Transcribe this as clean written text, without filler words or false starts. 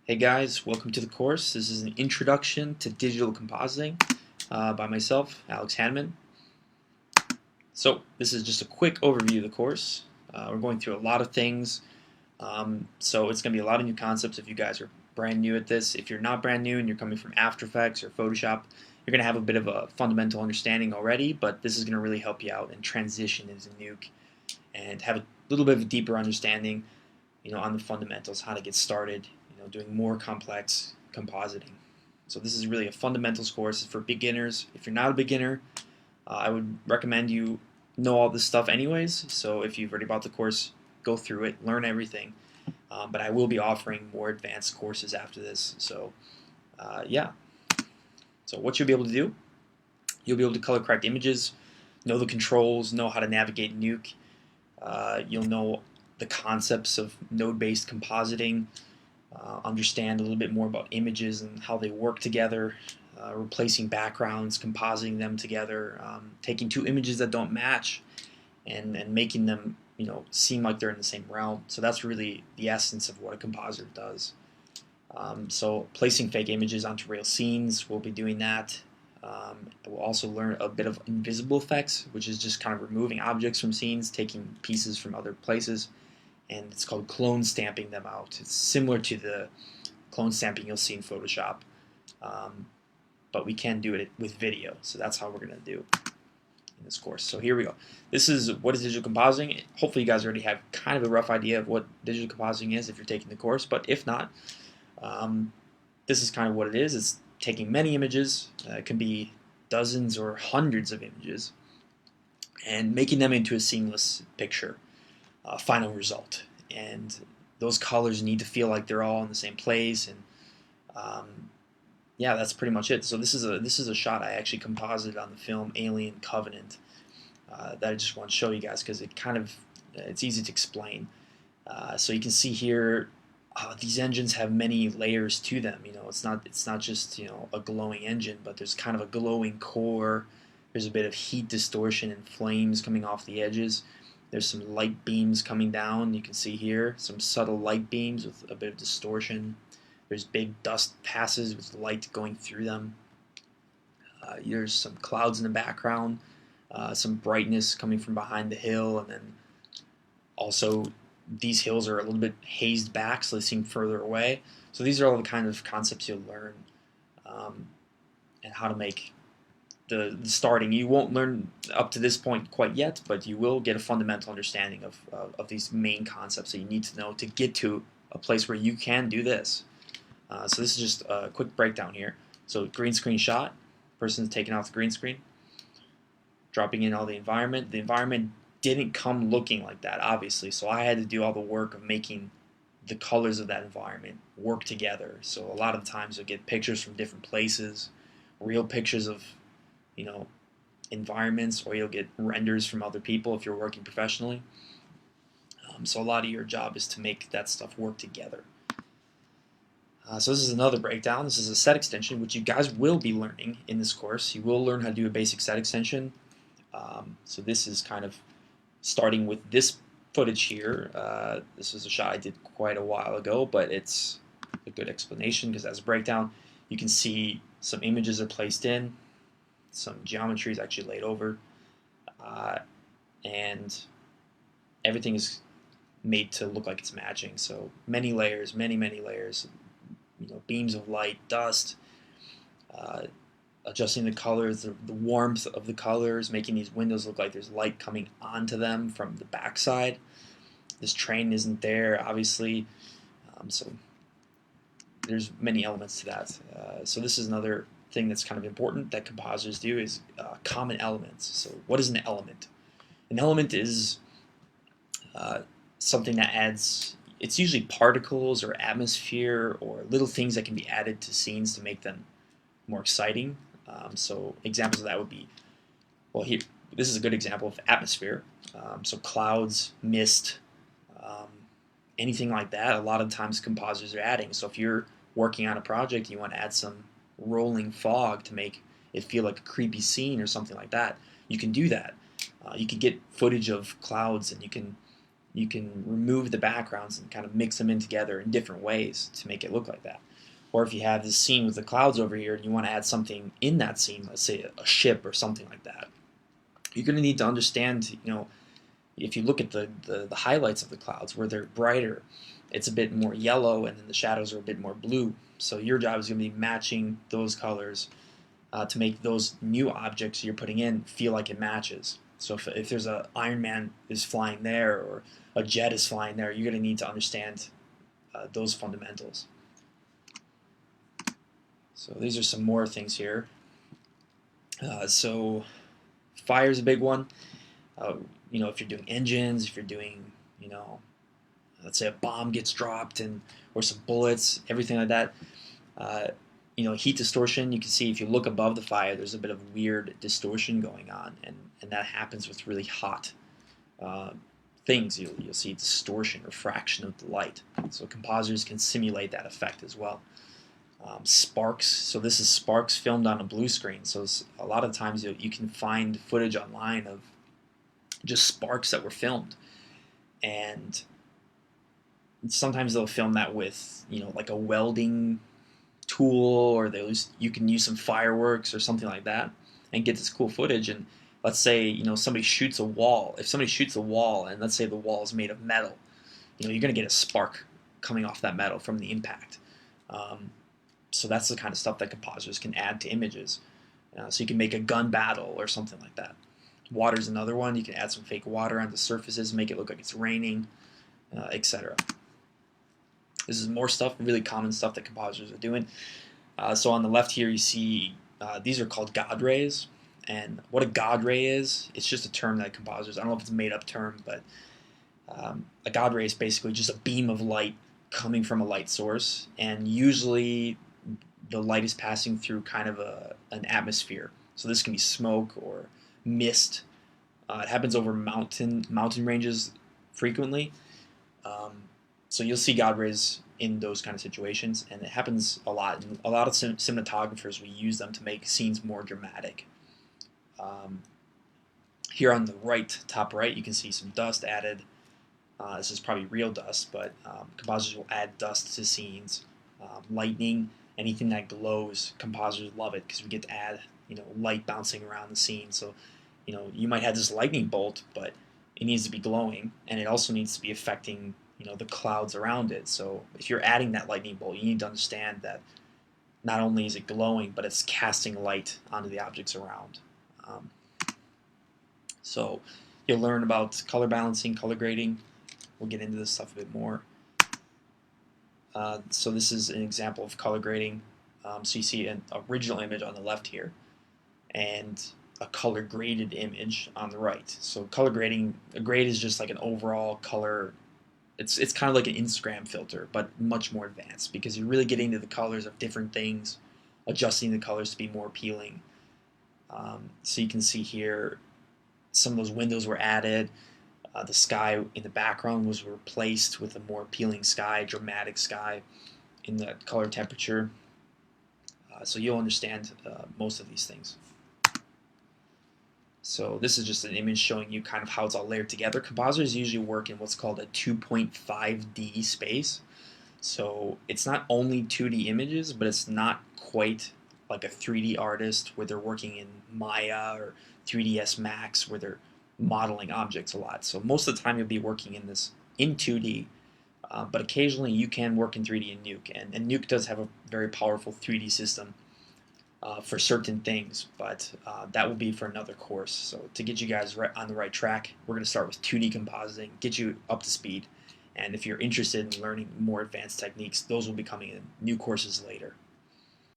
Hey guys, welcome to the course. This is an introduction to digital compositing by myself, Alex Hanneman. So this is just a quick overview of the course. We're going through a lot of things, so it's going to be a lot of new concepts if you guys are brand new at this. If you're not brand new and you're coming from After Effects or Photoshop, you're going to have a bit of a fundamental understanding already, but this is going to really help you out and transition into Nuke and have a little bit of a deeper understanding, on the fundamentals, how to get started, doing more complex compositing. So this is really a fundamentals course for beginners. If you're not a beginner, I would recommend you know all this stuff anyways. So if you've already bought the course, go through it, learn everything. But I will be offering more advanced courses after this. So yeah. So what you'll be able to do, you'll be able to color correct images, know the controls, know how to navigate Nuke. You'll know the concepts of node-based compositing, understand a little bit more about images and how they work together, replacing backgrounds, compositing them together, taking two images that don't match and making them seem like they're in the same realm. So that's really the essence of what a compositor does. So placing fake images onto real scenes, we'll be doing that. We'll also learn a bit of invisible effects, which is just kind of removing objects from scenes, taking pieces from other places, and it's called clone stamping them out. It's similar to the clone stamping you'll see in Photoshop, but we can do it with video, so that's how we're going to do in this course. So here we go. This is what is digital compositing. Hopefully you guys already have kind of a rough idea of what digital compositing is if you're taking the course, but if not, this is kind of what it is. It's taking many images, it can be dozens or hundreds of images, and making them into a seamless picture, final result. And those colors need to feel like they're all in the same place, and yeah, that's pretty much it. So this is a shot I actually composited on the film Alien Covenant that I just want to show you guys because it's easy to explain. So you can see here these engines have many layers to them. It's not just a glowing engine, but there's kind of a glowing core. There's a bit of heat distortion and flames coming off the edges. There's some light beams coming down. You can see here some subtle light beams with a bit of distortion. There's big dust passes with light going through them. There's some clouds in the background, some brightness coming from behind the hill, and then also these hills are a little bit hazed back, so they seem further away. So these are all the kind of concepts you'll learn, and how to make the starting. You won't learn up to this point quite yet, but you will get a fundamental understanding of these main concepts that you need to know to get to a place where you can do this. So this is just a quick breakdown here. So green screen shot, person's taking off the green screen, dropping in all the environment. The environment didn't come looking like that, obviously, so I had to do all the work of making the colors of that environment work together. So a lot of the times you'll get pictures from different places, real pictures of, environments, or you'll get renders from other people if you're working professionally. So a lot of your job is to make that stuff work together. So this is another breakdown. This is a set extension, which you guys will be learning in this course. You will learn how to do a basic set extension. So this is kind of starting with this footage here. This was a shot I did quite a while ago, but it's a good explanation because as a breakdown, you can see some images are placed in, some geometry is actually laid over, and everything is made to look like it's matching. So many layers, many layers, beams of light, dust, adjusting the colors, the warmth of the colors, making these windows look like there's light coming onto them from the backside. This train isn't there, obviously, so there's many elements to that. So this is another thing that's kind of important that compositors do is common elements. So what is an element? An element is something that adds, it's usually particles or atmosphere or little things that can be added to scenes to make them more exciting. So examples of that would be, well, here, this is a good example of atmosphere. So clouds, mist, anything like that, a lot of times compositors are adding. So if you're working on a project, you want to add some rolling fog to make it feel like a creepy scene or something like that, you can do that. You can get footage of clouds and you can you can remove the backgrounds and kind of mix them in together in different ways to make it look like that. Or if you have this scene with the clouds over here and you want to add something in that scene, let's say a ship or something like that, you're going to need to understand, if you look at the highlights of the clouds where they're brighter, it's a bit more yellow, and then the shadows are a bit more blue. So your job is going to be matching those colors to make those new objects you're putting in feel like it matches. So if there's a Iron Man is flying there, or a jet is flying there, you're going to need to understand those fundamentals. So these are some more things here. So fire is a big one. If you're doing engines, if you're doing, let's say a bomb gets dropped or some bullets, everything like that. Heat distortion, you can see if you look above the fire, there's a bit of weird distortion going on, and that happens with really hot things. You'll see distortion, refraction of the light. So compositors can simulate that effect as well. Sparks, so this is sparks filmed on a blue screen. So a lot of times you can find footage online of just sparks that were filmed, and sometimes they'll film that with like a welding tool, or you can use some fireworks or something like that and get this cool footage. And let's say somebody shoots a wall. If somebody shoots a wall, and let's say the wall is made of metal, you're going to get a spark coming off that metal from the impact. So that's the kind of stuff that compositors can add to images. So you can make a gun battle or something like that. Water's another one. You can add some fake water onto surfaces, make it look like it's raining, etc. This is more stuff, really common stuff that compositors are doing. So on the left here, you see these are called God rays. And what a God ray is, it's just a term that compositors, I don't know if it's a made-up term, but a God ray is basically just a beam of light coming from a light source. And usually the light is passing through kind of an atmosphere. So this can be smoke or mist. It happens over mountain ranges frequently. So you'll see God rays in those kind of situations, and it happens a lot. And a lot of cinematographers will use them to make scenes more dramatic. Here on the top right, you can see some dust added. This is probably real dust, but compositors will add dust to scenes. Lightning, anything that glows, compositors love it because we get to add light bouncing around the scene. So you might have this lightning bolt, but it needs to be glowing, and it also needs to be affecting the clouds around it. So if you're adding that lightning bolt, you need to understand that not only is it glowing, but it's casting light onto the objects around. So you'll learn about color balancing, color grading. We'll get into this stuff a bit more. So this is an example of color grading. So you see an original image on the left here, and a color graded image on the right. So color grading, a grade is just like an overall color. It's kind of like an Instagram filter, but much more advanced, because you're really getting to the colors of different things, adjusting the colors to be more appealing. So you can see here some of those windows were added. The sky in the background was replaced with a more appealing sky, dramatic sky in the color temperature. So you'll understand most of these things. So this is just an image showing you kind of how it's all layered together. Compositors usually work in what's called a 2.5D space. So it's not only 2D images, but it's not quite like a 3D artist where they're working in Maya or 3ds Max where they're modeling objects a lot. So most of the time you'll be working in 2D, but occasionally you can work in 3D in Nuke, and Nuke does have a very powerful 3D system for certain things, but that will be for another course. So to get you guys on the right track, we're going to start with 2D compositing, get you up to speed, and if you're interested in learning more advanced techniques, those will be coming in new courses later.